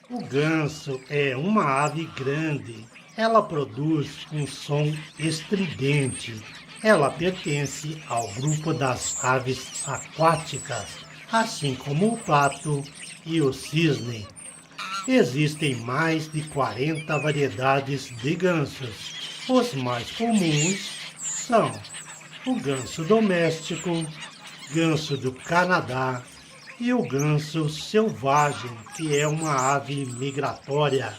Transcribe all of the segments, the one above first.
O ganso é uma ave grande. Ela produz um som estridente. Ela pertence ao grupo das aves aquáticas, assim como o pato e o cisne. Existem mais de 40 variedades de gansos. Os mais comuns são o ganso doméstico, ganso do Canadá e o ganso selvagem, que é uma ave migratória.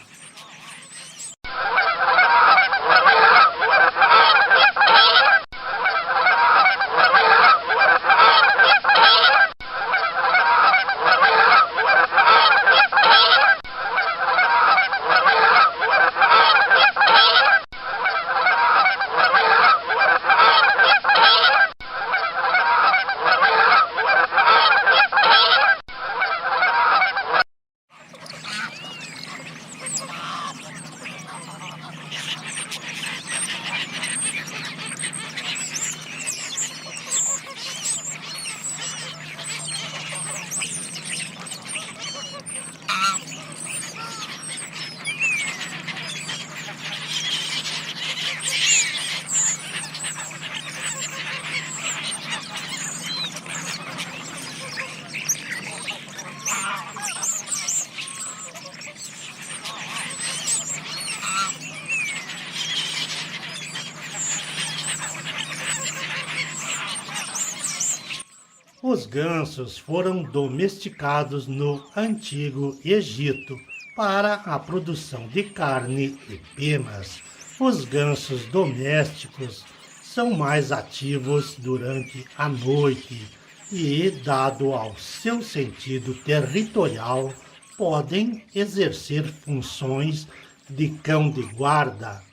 Os gansos foram domesticados no Antigo Egito para a produção de carne e penas. Os gansos domésticos são mais ativos durante a noite e, dado ao seu sentido territorial, podem exercer funções de cão de guarda.